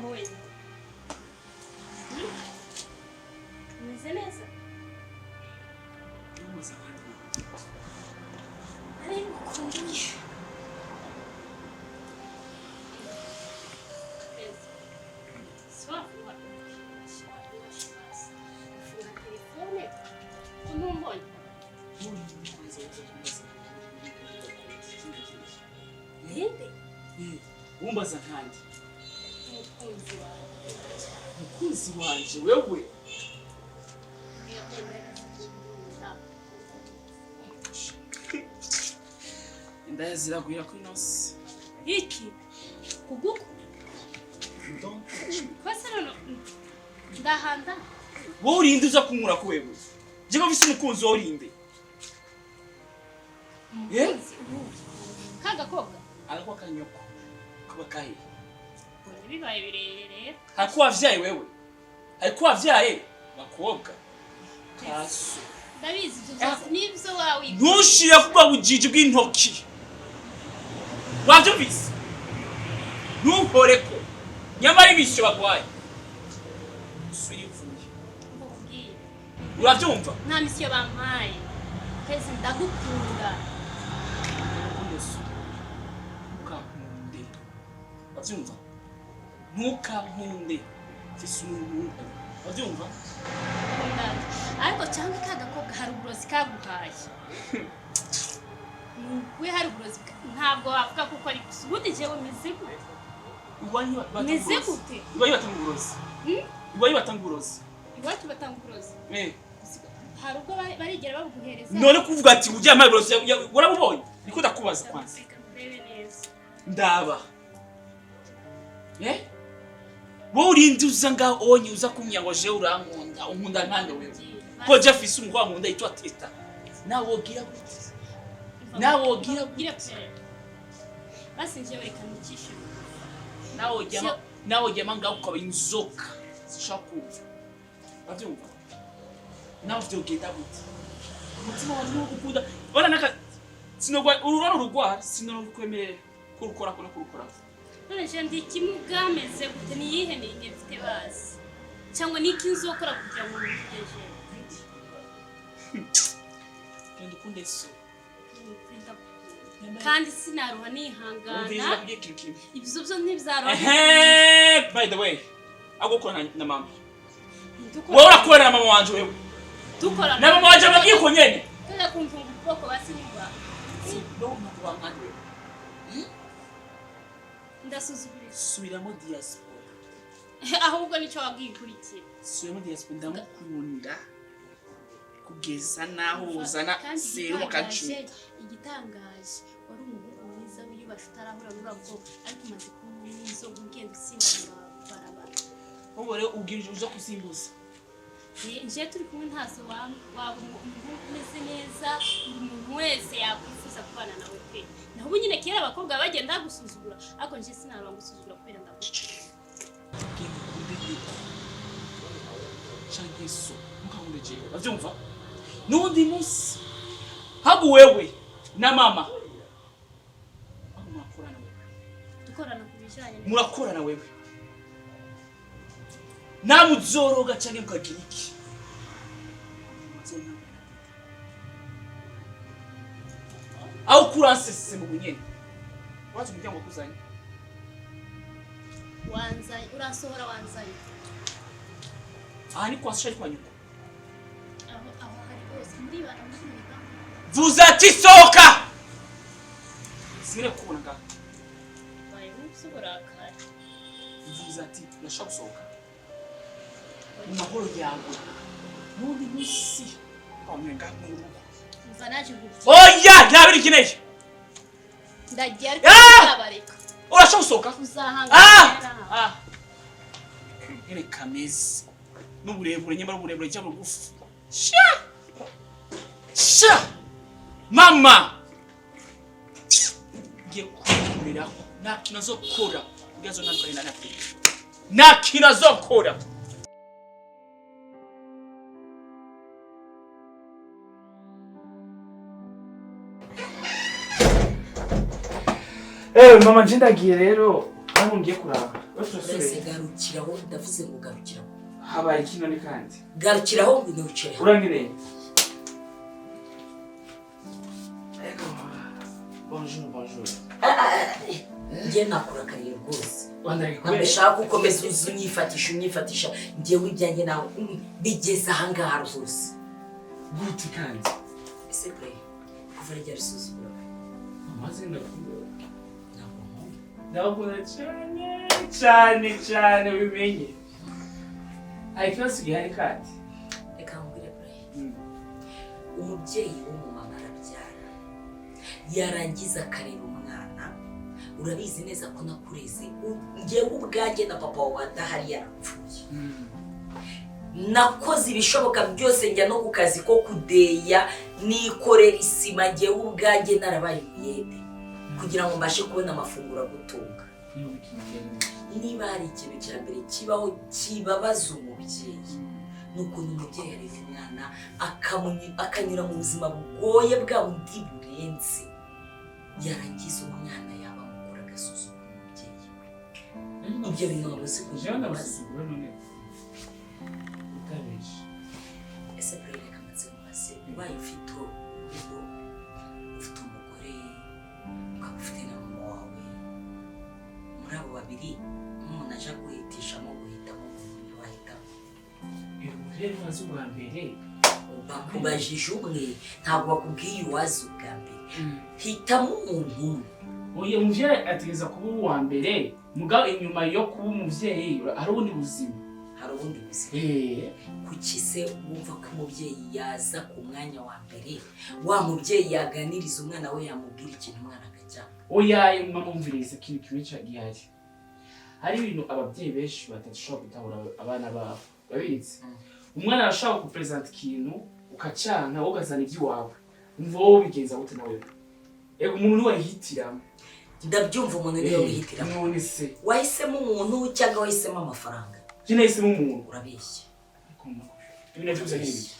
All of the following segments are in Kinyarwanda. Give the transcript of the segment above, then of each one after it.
ngaho wenyine. Umeze neza? Ari ngukumbuye. Umbaza kandi mukunzi wanje wewe indaya ziragwira kuri nose iki kuguko Kose no ndahanda wowe urinde uza kunkura ko wewe je ko bise umukunzi wowe urinde kaga koga ariko kanyoko kubakaye bibaye birere hako wavyaye wewe ariko wavyaye bakobwa kaso ndabizi nivyo wawe ntushire kuba bujiji bw'intoki wavyumvise ntukoreko nyamara ibisho bagwaye usuri vuye uravyumva nta misiyo bampaye kwezi ndagukunda wavyumva ntukankunde fisunungu wavyumva ariko cyangwa kagakobwa hari uburozi kaguhaye we hari uburozi ntabwo wavuga kuko ari gusubuti jewe meze gute meze gute ibaye batanga uburozi ibaye batanga uburozi iwacu batanga uburozi hari ubwo barigera babuguhereza none kuvuga ati ujya amaye uburozi urabubonye niko ndakubaza kwanza ndaba wowe urinde uza ngaho onye uza kumya ngo je urankunda unkunda nkande wewe ko je afise umugwa nkunda yitwa Teta nawe wogira gute nawe wogira gute basi nje reka nikishe nawe ujya ngaho ukaba inzoka zishakuva bavyumva nawe vyogenda gute umutima wawe n'ugukunda bana naka sinogwa ururano rugwara sinokwemerera kurukora kurukora none je ndi kimugameze gute niyihe ninge mfite bazi cyangwa niki nzokora kugira ngo ngejeje kandi kunde so kandi sinaruha nihangana ibyo byo ntibyaruha by the way agukora na mama wowe urakorera na mama wanje wewe dukora na mama wanje bagiye ko nyene kada kumva ubwoko basinibwa no nakuba nkande ndasuzubira subiramo diaspora ahubwo nico wagikurikiye subiramo diaspora ndamukunda kugeza naho uzana serumo kacu igitangaje wari umuhungu mwiza wiyubasha utarahura n'urabwo ariko umaze kumwizo ugenda usimba barabara wowe rero ubwirije uza kusimbuza nje turi kumwe ntazo waba umuhungu umeze neza umuntu wese yakwifuza kubana nawe pe naho ubu nyine kera abakobwa bagenda gusuzugura ariko nje sinarwa gusuzugura kubera ndagukunda changeso mukamureje bavyumva nundi musi habu wewe na mama murakorana wewe dukorana kubijanye murakorana wewe namuzoroga cyane mukagira iki au kuransese mu bunyene waje umuryango kuzanye wanzanye urasohora wanzanye ni kwa shari kwa nyuko aho hari bose muri bana muri vuza ati soka sire kubona nga baye musubura kare vuza ati nashaka gusohoka mu mahoro yawe nundi musi kwamenga mu rugo mva naje gufi oya ntabiri kineye ndagiye ariko abareka urashaka gusohoka uzahanga ene kamezi n'uburebure nyamara uburebure cyangwa bugufi sha mama ngiye kukuriraho nta kintu azokora ubwazo ntabwo na nafi nta kintu azokora mama nje ndagiye rero aho ngiye kuraba Prince garukiraho ndavuze ngo garukiraho. Habaye kino ni kandi. Garukiraho ngo wicaye. Urangire. Bonjour. Ngiye nakura kariye rwose. Wandari Nabishaka ukomeza unyifatisha ngiye wijyanye nawe bigeze ahangaha rwose. Guti kandi. Ese play. Kuva rya rusuzugura. Amaze ndakubwira. Ndabona cyane bimenye. Ikibazo gihari kandi. Reka ngwire play. Umubyeyi w'umumama arabyara. Yarangiza kareba umwana. Urabizi neza ko nakureze. Ngewe ubwanjye na papa wawe adahari yarapfuye. Nakoze ibishoboka byose njya no ku kazi ko kudeya nikorera isima ngewe ubwanjye narabaye umuyede kugira ngo mbashe kubona amafunguro agutunga. Niba hari ikintu cya mbere kibaho kibabaza umubyeyi nukuntu umubyeyi areze umwana akanyura mu buzima bugoye bwa bundi burenze yarangiza umwana yaba mukura agasuzugura umubyeyi. Ibyo bintu wabuze kugira ngo ese play kamaze kumase ubaye ufite umugore ukaba ufite na mama wawe muri abo babiri umuntu aje guhitishamo guhitamo umuntu wahitamo. Rero wazi ubwa mbere bakubajije umwe ntabwo bakubwiye uwazi ubwa mbere. Hitamo umuntu umwe. Oya umuvyeyi ategeza kuba uwa mbere mugabo inyuma yo kuba umuvyeyi hari ubundi buzima. Kuki se wumva ko umubyeyi yaza ku mwanya wa mbere wa mubyeyi yaganiriza umwana we yamubwira ikintu umwana akajya? Oya mama umvirize ikintu kimwe gihari. Hari ibintu ababyeyi benshi batashobora gutahura abana babo. Babizi umwana arashaka kupresent ikintu ukacyanka ugazana iby'iwawe. Umva wowe bigenza gute nawe? Ego umuntu wahitiramo. Ndabyumva umuntu niwe wihitiramo. None se wahisemo umuntu cyangwa wahisemo amafaranga? Jina isi umuntu urabeshya. Ibintu byose nk'ibi.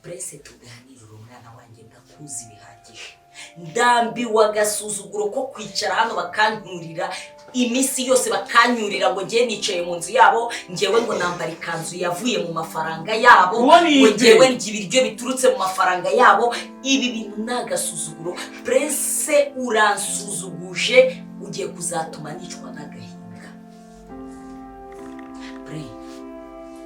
Prince tuganirira umwana wanjye ndakuzi bihagije. Ndambiwe agasuzuguro ko kwicara hano bakanyurira imisi yose bakanyurira ngo ngiye nicaye mu nzu yabo ngewe ngo nambara ikanzu yavuye mu mafaranga yabo ngewe ngibiryo biturutse mu mafaranga yabo. Ibi bintu nagasuzuguro. Prince uransuzuguje ugiye kuzatuma nicwa n'agahinda.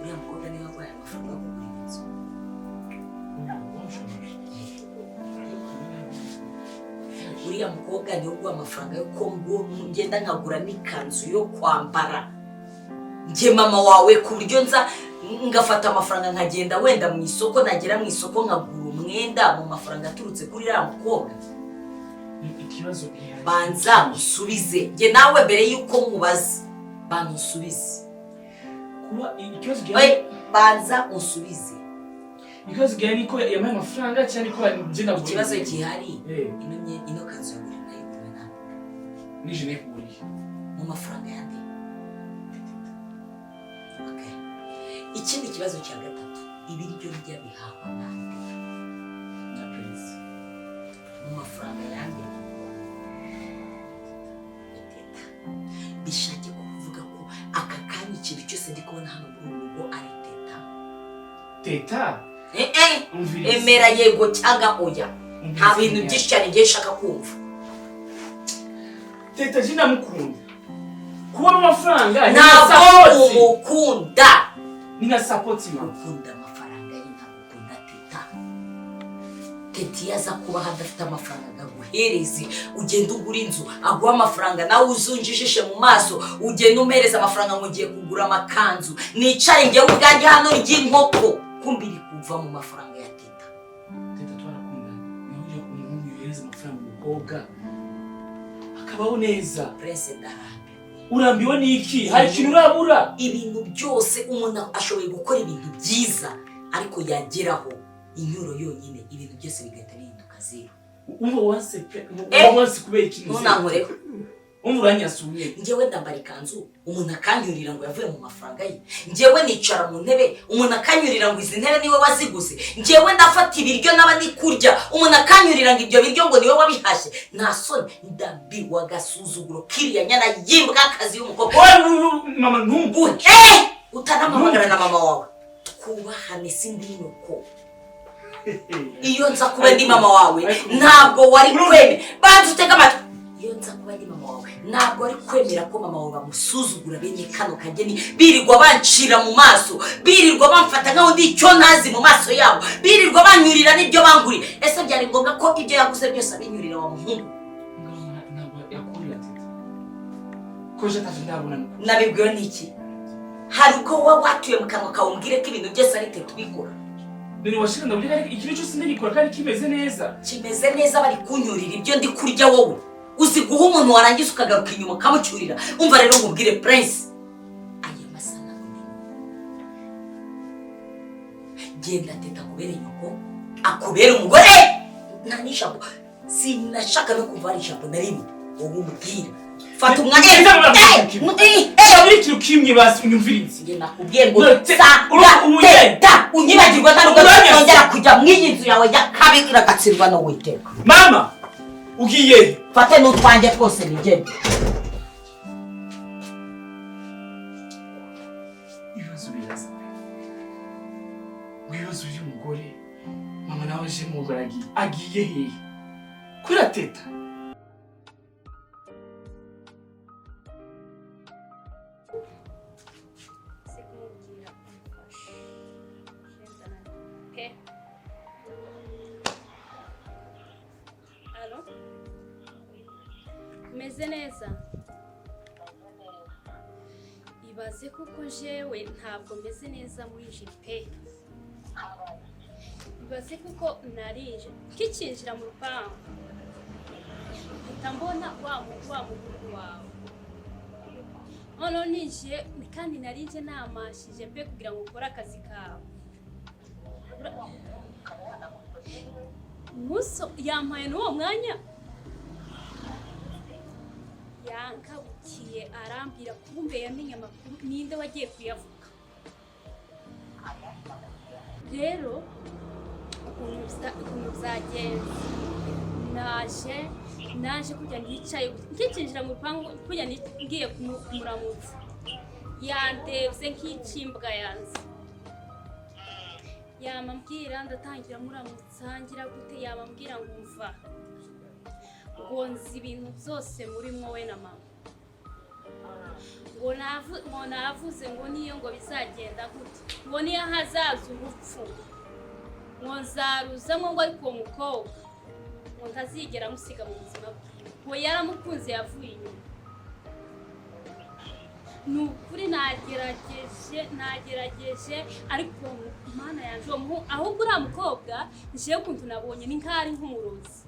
Uriya mukobwa niwe wabaye amafaranga yo kugura inzu. Uriya mukobwa niwe uguha amafaranga yo ko ngenda nkagura n'ikanzu yo kwambara. Nge mama wawe ku buryo nza ngafata amafaranga nkagenda wenda mu isoko nagera mu isoko nkagura umwenda mu mafaranga aturutse kuri uriya mukobwa. Ikibazo banza usubize. Nge nawe mbere yuko mubaza banusubize. Banza usubize. Ikibazo gihari niko yamaye amafaranga cyane ko ngenda gura. Ikibazo gihari ino kanzu yo muri nayo kubona. Nije ne kuguriye. Mu mafaranga yandi. Okay. Ikindi kibazo cya gatatu. Ibiryo bijya bihawa nande? Na Prince. Mu mafaranga yandi. Bishake kuvuga ko aka kanya ikintu cyose ndi kubona hano muri urugo ari teta. Teta? Emera yego cyangwa oya. Nta bintu byinshi cyane ngiye shaka kumva. Teta jina mukunda. Kuba mu mafaranga ntabwo umukunda. Nina support ma. Ukunda amafaranga y'intabwo ukunda teta. Teta yaza kuba hadafite amafaranga ngaguhereze ugenda ugura inzu aguha amafaranga nawe uzunjijishe mu maso ugenda umereza amafaranga ngo ngiye kugura amakanzu nicare ngiye ubwanjye hano ry'inkoko kumbiri kuva mu mafaranga ya teta. Teta twarakunda niyo umuntu yereza amafaranga umukobwa akabaho neza. Prince ndarambiwe. Urambiwe niki? Hari ikintu urabura? Ibintu byose umuntu ashoboye gukora ibintu byiza ariko yageraho inyuro yonyine ibintu byose bigahita bihinduka zero. Umva wanse kubera ikintu. Ntunankoreho. umuranya sumye njyewe ndambara ikanzu umuntu akanyurira ngo yavuye mu mafaranga ye njyewe nicara mu ntebe umuntu akanyurira ngo izi ntebe niwe waziguze njyewe ndafata ibiryo n'abandi kurya umuntu akanyurira ngo ibyo biryo ngo niwe wabihashye nta soni ndabirwa agasuzuguro kiriya nyana yimbwa akazi y'umukobwa mama ntumbuke utanamamagara na mama wawe twubahane sindi nuko iyo nza kuba ndi mama wawe ntabwo wari kwemera banza utega amatwi iyo nza kuba ndi mama wawe ntabwo wari kwemera ko mama wawe bamusuzugura bene kano kageni birirwa bancira mu maso birirwa bamfata nkaho ndi icyo ntazi mu maso yabo birirwa banyurira n'ibyo banguriye ese byari ngombwa ko ibyo yaguze byose abinyurira wa muhungu ntabwo yakurira tete koje taje ndabona nabibwiwe n'iki hari ubwo wowe watuye mu kanwa kawe umbwire ko ibintu byose ari twe tubikora bene washira ndabwira ikintu cyose ndikora kandi kimeze neza bari kunyurira ibyo ndi kurya wowe uzi guha umuntu warangiza ukagaruka inyuma ukamucyurira umva rero ngubwire prince aya masana genda teta kubera nyoko akubera umugore nta n'ijambo sinashaka no kumva ari ijambo na rimwe wowe umubwira fata umwanya muri kintu kimwe basi unyumvirize nge nakubwiye ngo teta unyibagirwa ntabwo nongera kujya mu iyi nzu yawe y'akabi iragatsirwa no witeka mama ugiye fate n'utwanjye twose nigende ibibazo biraza ibibazo by'umugore mama nawe je mugore agiye hehe kuri teta meze neza ibaze kuko jewe ntabwo meze neza muri jipe ibaze kuko narije kikinjira mu rupangu mpita mbona wa muguru wawe none nije kandi narije namashije pe kugira ngo ukore akazi kawe muso yampaye n'uwo mwanya yankabukiye arambira kumbe yamenye amakuru ninde wagiye kuyavuga rero ukuntu byagenze naje kujya nicaye nkikinjira mu rupangu kujya ngiye kumuramutsa yandebye nk'ikimbwa yanze yamambwira ndatangira muramutsa ngira gute yamambwira ngo umva ngo nzi ibintu byose muri mwowe na mama ngo navuze ngo niyo ngo bizagenda gute ngo niyo hazaza urupfu ngo nzaruzamo ngo ariko uwo mukobwa ngo ntazigera amusiga mu buzima bwiwe ngo yaramukunze yavuye inyuma ni ukuri nagerageje ariko Imana yanjye ahubwo uriya mukobwa njewe ukuntu nabonye ni nk'ari nk'umurozi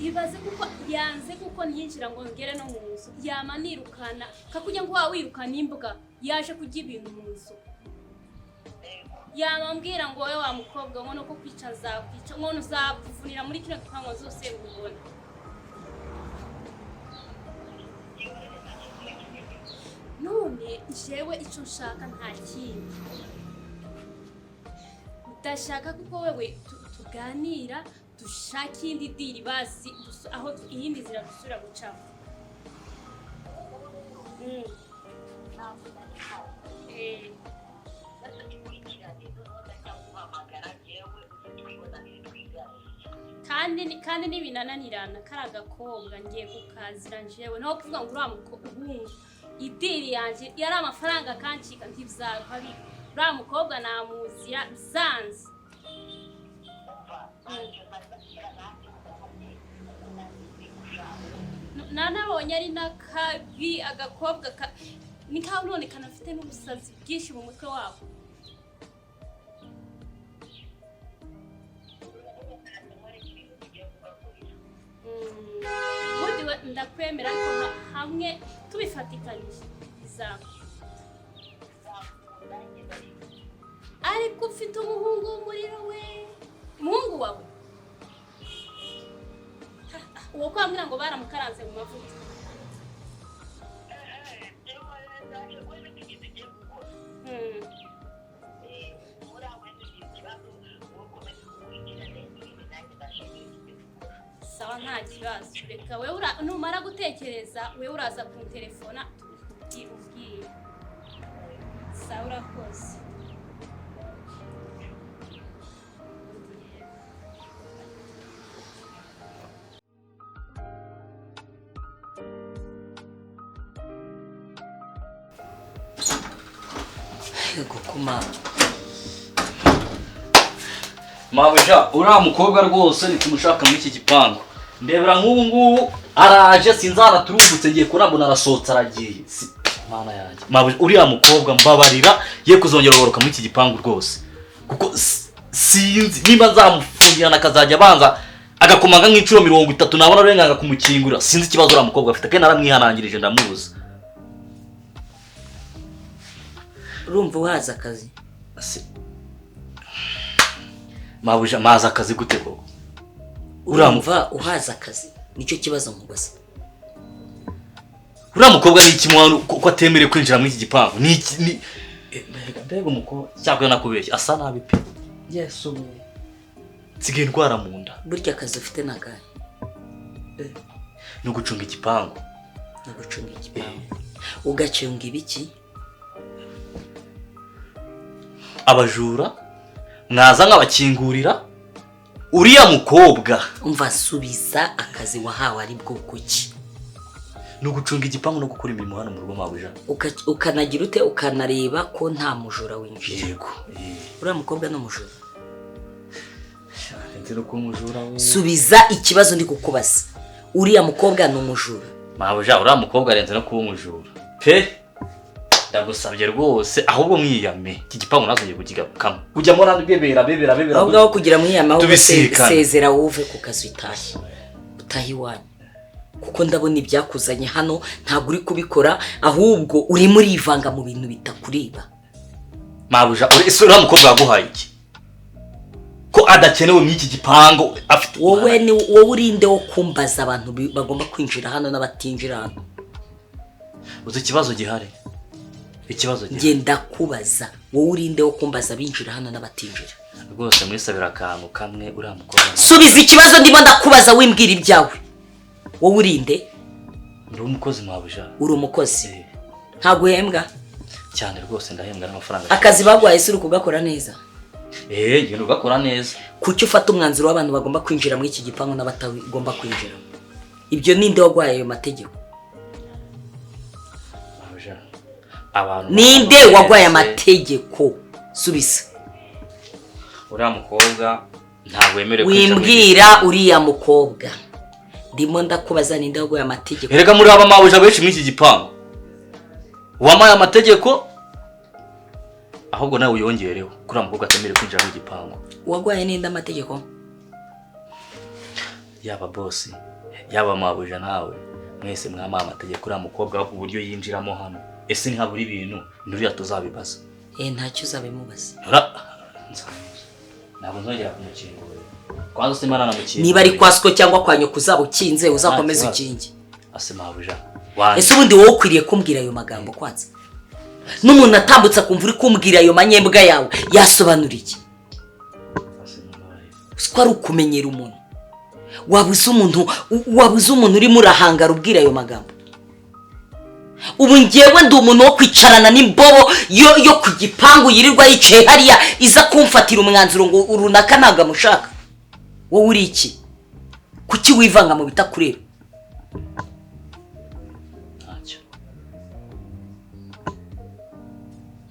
ibaze kuko yanze kuko ntiyinjira ngo ngere no mu nzu yamanirukana kakujya ngo wirukana imbwa yaje kujya ibintu mu nzu yamambwira ngo wowe wa mukobwa ngo nuko kwica nzakwica ngo uzapfuvunira muri kino gipango zose ubona none jewe icyo nshaka nta kindi udashaka kuko wewe tuganira dushaka indi diri basi aho iyindi zira dusura gucamo kandi n'ibinananirana kari agakobwa ngiye kukazira njewe naho kuvuga ngo uriya mukobwa idiri yanjye yari amafaranga kancika ntibyaba bibi uriya mukobwa namuzira zanze nanabonye ari n'akabi agakobwa ni kaho none kanafite n'ubusazi bwinshi mu mutwe wabo ndakwemera ko hamwe tubifatikanije bizaba ariko ufite umuhungu w'umuriro we umuhungu wawe uwo kwambwira ngo baramukaranze mu mavuta sawa nta kibazo reka wewe numara gutekereza wewe uraza ku telefona ubwiye sawa urakoze gukuma mabuja uriya mukobwa rwose nitumushaka muri iki gipangu ndebera nk'ubu ngubu araje sinzara turumbutse ngiye kurambona arasohotse aragiye mana yanjye mabuja uriya mukobwa mbabarira ye kuzongera kugaruka muri iki gipangu rwose kuko sinzi niba nzamufungirana akazajya abanza agakomanga nk'inshuro 30 nabona urenganga kumukingura sinzi ikibazo uriya mukobwa afite kandi naramwihanangirije ndamubuza urumva uhaza akazi mabuja maza akazi gute koko urumva uhaza akazi nicyo kibazo mubaza uriya mukobwa ni iki mwana ko atemerewe kwinjira muri iki gipangu ni mbega umukobwa cyangwa nakubeshya asa nabi pe yesu nsigaye ndwara mu nda burya akazi ufite nagahe no gucunga igipangu ugacunga ibiki abajura mwaza nk'abakingurira uriya mukobwa umva subiza akazi wahawe ari bwoko ki no gucunga igipangu no gukora imirimo hano mu rugo mabuja ukanagira ute ukanareba ko nta mujura winjiye yego uriya mukobwa no mujura ndetse ko mujura we subiza ikibazo ndi kukubaza uriya mukobwa no mujura mabuja uriya mukobwa arenze no kuba umujura pe ndagusabye rwose ahubwo mwiyame iki gipangu nazongeye kugikamo kujyamo nandi bebera ahubwo aho kugira mwiyama ahubwo sezera wuve ku kazi utahi wanyu kuko ndabona ibyakuzanye hano ntabwo uri kubikora ahubwo uri muri ivanga mu bintu bitakuriba mabuja ese uriya mukobwa yaguhaye iki ko adakenewe muri iki gipangu afite wowe urinde wo kumbaza abantu bagomba kwinjira hano n'abatinjira hano uzi ikibazo gihari ngenda kubaza wowe urinde wo kumbaza binjira hano n'abatinjira rwose mwisabira akantu kamwe uriya mukobwa subiza ikibazo ndimo ndakubaza wimbwira ibyawe wowe urinde ndi umukozi mabuja uri umukozi ntabwo uhembwa cyane rwose ndahembwa n'amafaranga akazi bagwaye se uri kugakora neza ngenda ugakora neza kuki ufata umwanzuro w'abantu bagomba kwinjira muri iki gipangu n'abatagomba kwinjira ibyo ninde wagwaye ayo mategeko ninde wagwaye amategeko subiza uriya mukobwa ntabwo yemerewe wimbwira uriya mukobwa ndimo ndakubaza ninde wagwaye amategeko erega muri aba mabuja benshi muri iki gipangu wamaye amategeko ahubwo nawe uyongereho kuri mukobwa atemerewe kwinjira muri gipangu wagwaye ninde amategeko yaba boss yaba mabuja nawe mwese mwama amategeko uriya mukobwa ku buryo yinjiramo hano ese ntaburi ibintu nduriya tuzabibaza ntacyo uzabimubaza ntabwo nzongera kumukingura kwanza se imana namukingura niba ari kwasiko cyangwa kwa nyoko uzabukinze uzakomeza ukinge ase mabuja ese ubundi wowe ukwiriye kumbwira ayo magambo kwanza n'umuntu atambutse akumva uri kumbwira ayo manyembwa yawe yasobanura iki ko ari ukumenyera umuntu wabuze umuntu urimo urahangara ubwira ayo magambo ubu ngewe ndi umuntu wo kwicarana n'imbobo yo ku gipangu yirirwa yicaye hariya iza kumfatira umwanzuro ngo runaka ntabwo amushaka wowe uri iki kuki wivanga mu bitakureba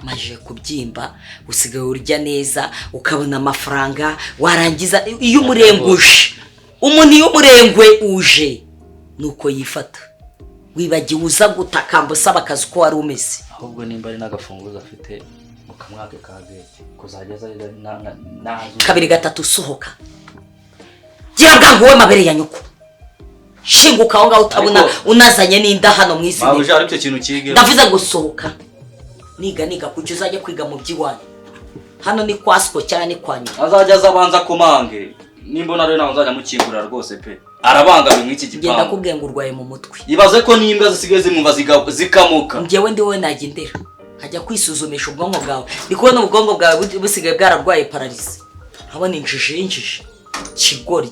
maje kubyimba usigaye urya neza ukabona amafaranga warangiza iyo umurenguje umuntu iyo umurengwe uje nuko yifata wibagiwe uza gutakamba usaba akazi ko wari umeze ahubwo nimba ari n'agafunguzo afite mukamwake ka gate kuzageza nazo 2 3 usohoka gira bwangu we mabere ya nyuko shinguka aho ngaho utabona unazanye n'inda hano mwisi mabuja ariko icyo kintu kige ndavuze gusohoka niga kuki uzajya kwiga mu by'iwanyu hano ni kwasko cyane kwanya azajya azabanza kumange nimbona rero nawe nzajya mukingurira rwose pe arabangamiye mw'iki gipangu genda kubwiye ngo urwaye mu mutwe ibaze ko n'imbwa zisigaye zimwumva zikamuka njyewe ndi wowe nagendera hajya kwisuzumisha ubwonko bwawe ndi kubona ubwonko bwawe busigaye bwararwaye pararize nkabona injiji kigoryi